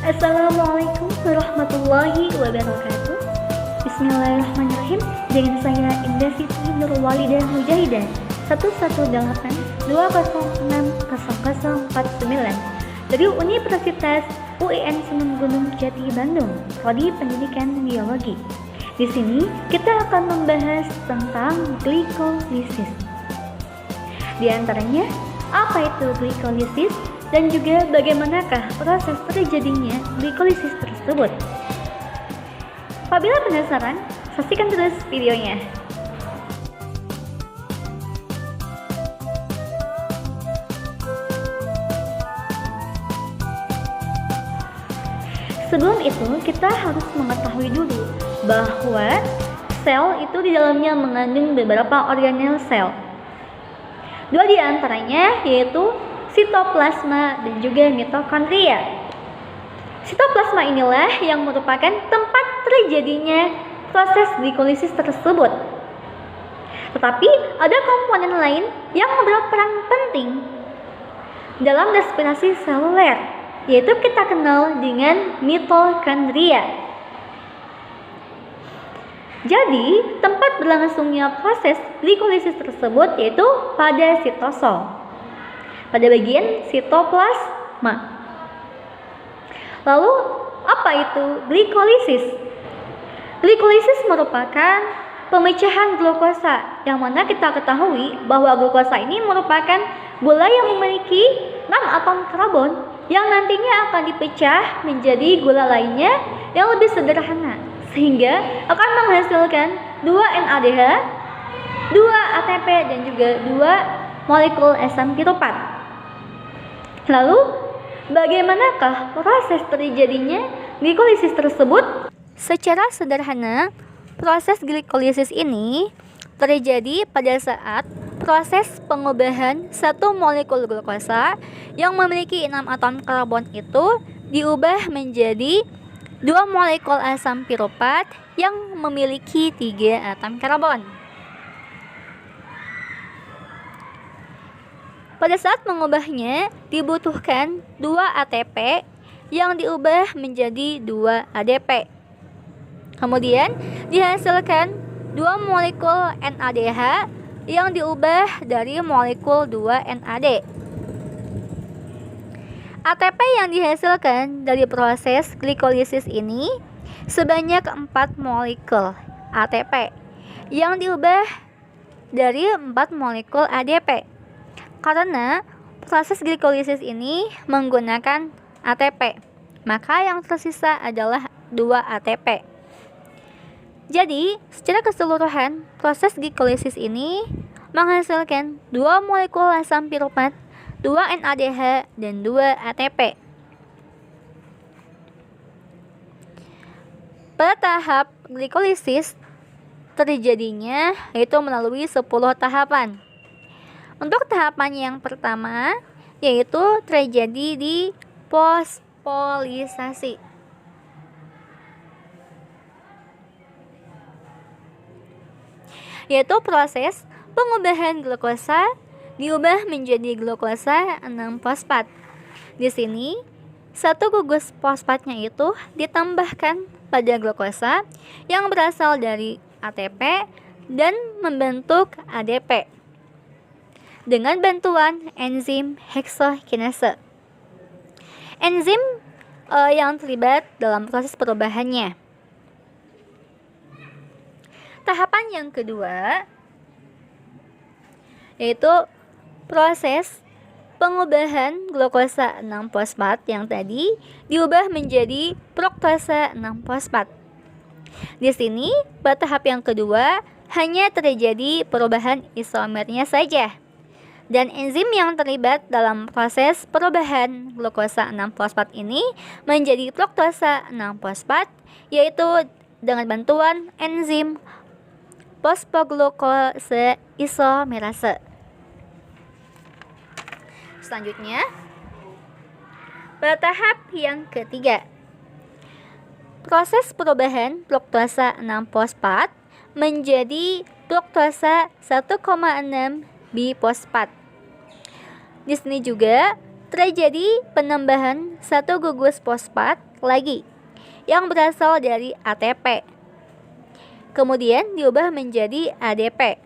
Assalamualaikum warahmatullahi wabarakatuh. Bismillahirrahmanirrahim. Dengan saya Indah Siti Nurwalidah Mujahidah 11820600049 dari Universitas UIN Sunan Gunung Jati Bandung, Prodi Pendidikan Biologi. Di sini kita akan membahas tentang glikolisis. Di antaranya, apa itu glikolisis dan juga bagaimanakah proses terjadinya glikolisis tersebut. Apabila penasaran, saksikan terus videonya. Sebelum itu, kita harus mengetahui dulu bahwa sel itu di dalamnya mengandung beberapa organel sel. Dua di antaranya yaitu sitoplasma dan juga mitokondria. Sitoplasma inilah yang merupakan tempat terjadinya proses glikolisis tersebut. Tetapi ada komponen lain yang berperan penting dalam respirasi seluler, yaitu kita kenal dengan mitokondria. Jadi, tempat berlangsungnya proses glikolisis tersebut yaitu pada sitosol, pada bagian sitoplasma. Lalu, apa itu glikolisis? Glikolisis merupakan pemecahan glukosa, yang mana kita ketahui bahwa glukosa ini merupakan gula yang memiliki 6 atom karbon yang nantinya akan dipecah menjadi gula lainnya yang lebih sederhana, sehingga akan menghasilkan 2 NADH, 2 ATP dan juga 2 molekul asam piruvat. Lalu, bagaimanakah proses terjadinya glikolisis tersebut? Secara sederhana, proses glikolisis ini terjadi pada saat proses pengubahan satu molekul glukosa yang memiliki 6 atom karbon itu diubah menjadi 2 molekul asam piruvat yang memiliki 3 atom karbon. Pada saat mengubahnya dibutuhkan 2 ATP yang diubah menjadi 2 ADP. Kemudian dihasilkan 2 molekul NADH yang diubah dari molekul 2 NAD. ATP yang dihasilkan dari proses glikolisis ini sebanyak 4 molekul ATP yang diubah dari 4 molekul ADP. Karena proses glikolisis ini menggunakan ATP, maka yang tersisa adalah 2 ATP. Jadi, secara keseluruhan, proses glikolisis ini menghasilkan 2 molekul asam piruvat, 2 NADH, dan 2 ATP. Pada tahap glikolisis terjadinya yaitu melalui 10 tahapan. Untuk tahapan yang pertama yaitu terjadi di fosfolisasi. Yaitu proses pengubahan glukosa diubah menjadi glukosa 6-fosfat. Di sini, satu gugus fosfatnya itu ditambahkan pada glukosa yang berasal dari ATP dan membentuk ADP dengan bantuan enzim heksokinase. Enzim yang terlibat dalam proses perubahannya. Tahapan yang kedua yaitu proses pengubahan glukosa 6-fosfat yang tadi diubah menjadi fruktosa 6-fosfat. Di sini, pada tahap yang kedua hanya terjadi perubahan isomernya saja. Dan enzim yang terlibat dalam proses perubahan glukosa 6-fosfat ini menjadi fruktosa 6-fosfat, yaitu dengan bantuan enzim fosfoglukose isomerase. Selanjutnya, pada tahap yang ketiga, proses perubahan fruktosa 6-fosfat menjadi fruktosa 1,6 bifosfat. Di sini juga terjadi penambahan satu gugus fosfat lagi yang berasal dari ATP. Kemudian diubah menjadi ADP.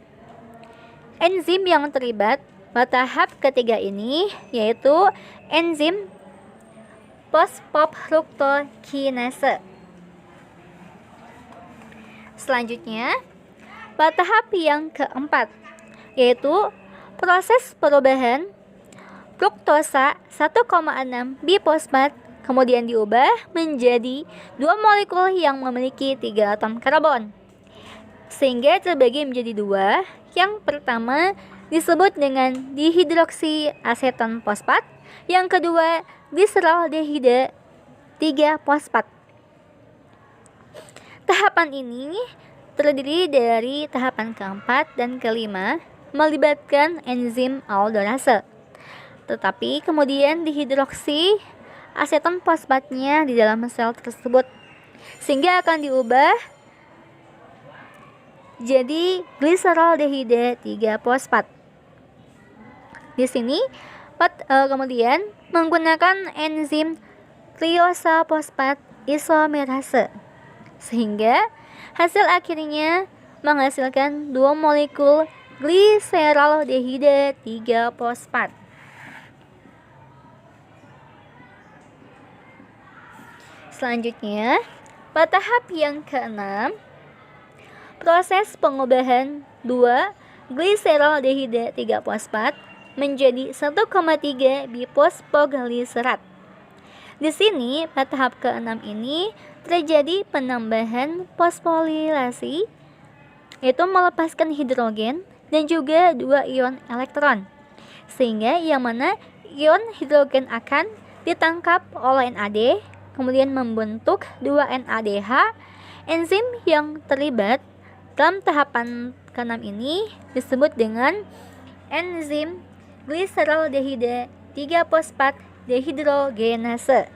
Enzim yang terlibat pada tahap ketiga ini yaitu enzim fosfofruktokinase. Selanjutnya, pada tahap yang keempat yaitu proses perubahan fruktosa 1,6 bifosfat kemudian diubah menjadi 2 molekul yang memiliki 3 atom karbon, sehingga terbagi menjadi 2. Yang pertama disebut dengan dihidroksiaseton fosfat, yang kedua gliseraldehida 3 fosfat. Tahapan ini terdiri dari tahapan keempat dan kelima melibatkan enzim aldolase. Tetapi kemudian dihidroksi aseton fosfatnya di dalam sel tersebut sehingga akan diubah jadi gliseraldehida 3 fosfat. Di sini kemudian menggunakan enzim triosa fosfat isomerase sehingga hasil akhirnya menghasilkan 2 molekul gliseraldehida 3 fosfat. Selanjutnya, pada tahap yang keenam, proses pengubahan 2 gliseraldehida 3 fosfat menjadi 1,3 bifosfogliserat. Di sini, pada tahap keenam ini terjadi penambahan fosforilasi, yaitu melepaskan hidrogen dan juga 2 ion elektron, sehingga yang mana ion hidrogen akan ditangkap oleh NAD, kemudian membentuk 2 NADH. Enzim yang terlibat dalam tahapan ke-6 ini disebut dengan enzim gliseraldehida 3 fosfat dehidrogenase.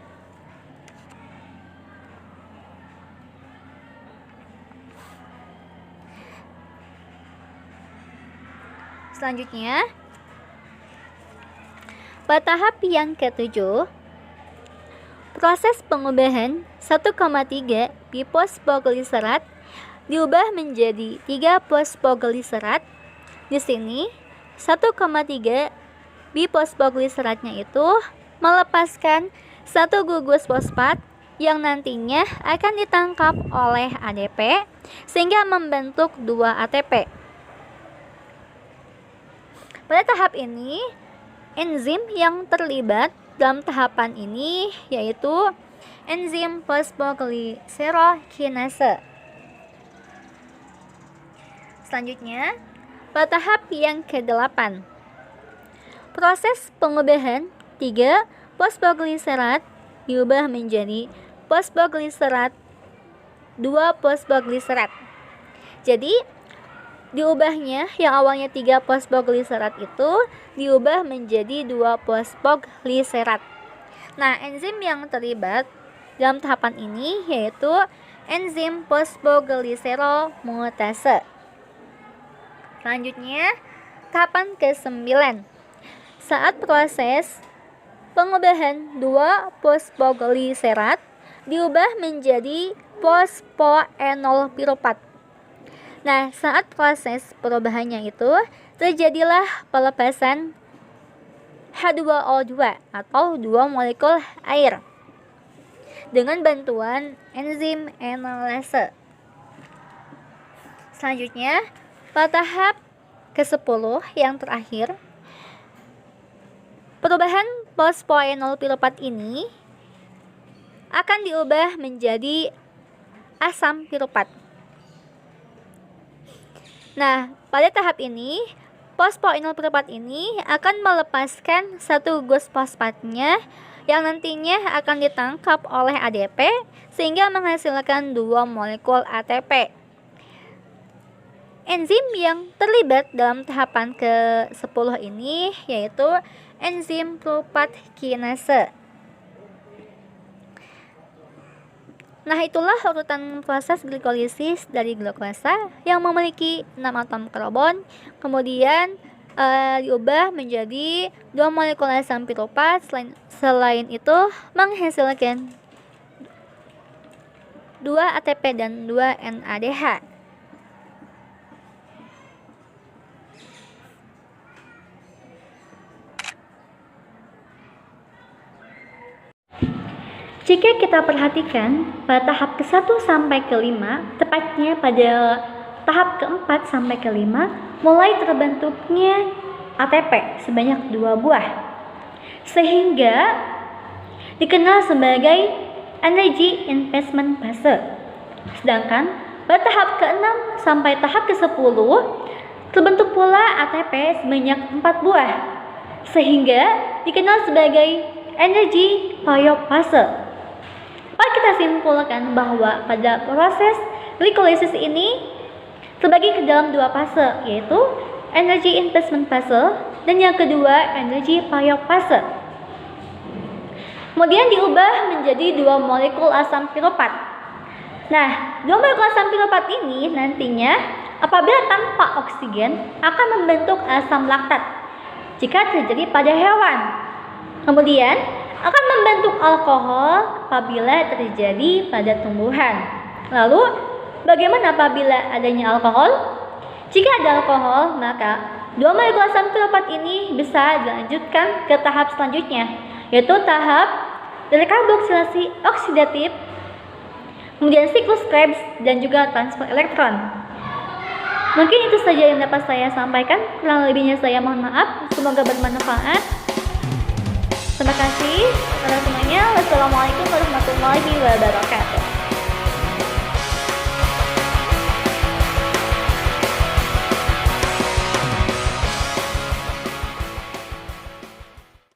Selanjutnya, pada tahap yang ke-7, proses pengubahan 1,3 bifosfogliserat diubah menjadi 3 fosfogliserat. Di sini 1,3 bifosfogliseratnya itu melepaskan 1 gugus fosfat yang nantinya akan ditangkap oleh ADP sehingga membentuk 2 ATP. Pada tahap ini, enzim yang terlibat dalam tahapan ini yaitu enzim fosfogliserokinase. Selanjutnya, pada tahap yang ke-8, proses pengubahan 3 fosfogliserat diubah menjadi fosfogliserat 2 fosfogliserat. Jadi, diubahnya yang awalnya 3 fosfogliserat itu diubah menjadi 2 fosfogliserat. Nah, enzim yang terlibat dalam tahapan ini yaitu enzim fosfogliseromutase. Selanjutnya, tahapan ke-9. Saat proses pengubahan 2 fosfogliserat diubah menjadi fosfoenol piruvat. Nah, saat proses perubahannya itu terjadilah pelepasan H2O2 atau 2 molekul air dengan bantuan enzim enolase. Selanjutnya, pada tahap ke-10 yang terakhir, perubahan fosfoenol piruvat ini akan diubah menjadi asam piruvat. Nah, pada tahap ini, fosfoenol piruvat ini akan melepaskan 1 gugus fosfatnya yang nantinya akan ditangkap oleh ADP sehingga menghasilkan 2 molekul ATP. Enzim yang terlibat dalam tahapan ke-10 ini yaitu enzim piruvat kinase. Nah, itulah urutan proses glikolisis dari glukosa yang memiliki 6 atom karbon, kemudian diubah menjadi 2 molekul asam piruvat. Selain itu menghasilkan 2 ATP dan 2 NADH. Jika kita perhatikan pada tahap ke-1 sampai ke-5, tepatnya pada tahap ke-4 sampai ke-5, mulai terbentuknya ATP sebanyak 2 buah, sehingga dikenal sebagai energy investment fase. Sedangkan pada tahap ke-6 sampai tahap ke-10 terbentuk pula ATP sebanyak 4 buah, sehingga dikenal sebagai energy payoff fase. Dapat kita simpulkan bahwa pada proses glikolisis ini terbagi ke dalam 2 fase, yaitu energy investment fase dan yang kedua energy payoff fase. Kemudian diubah menjadi 2 molekul asam piruvat. Nah, 2 molekul asam piruvat ini nantinya apabila tanpa oksigen akan membentuk asam laktat jika terjadi pada hewan. Kemudian akan membentuk alkohol apabila terjadi pada tumbuhan. Lalu, bagaimana apabila adanya alkohol? Jika ada alkohol, maka 2 molekul asam piruvat ini bisa dilanjutkan ke tahap selanjutnya, yaitu tahap dari karboksilasi oksidatif, kemudian siklus Krebs dan juga transfer elektron. Mungkin itu saja yang dapat saya sampaikan. Kurang lebihnya saya mohon maaf. Semoga bermanfaat. Terima kasih kepada semuanya. Wassalamualaikum warahmatullahi wabarakatuh.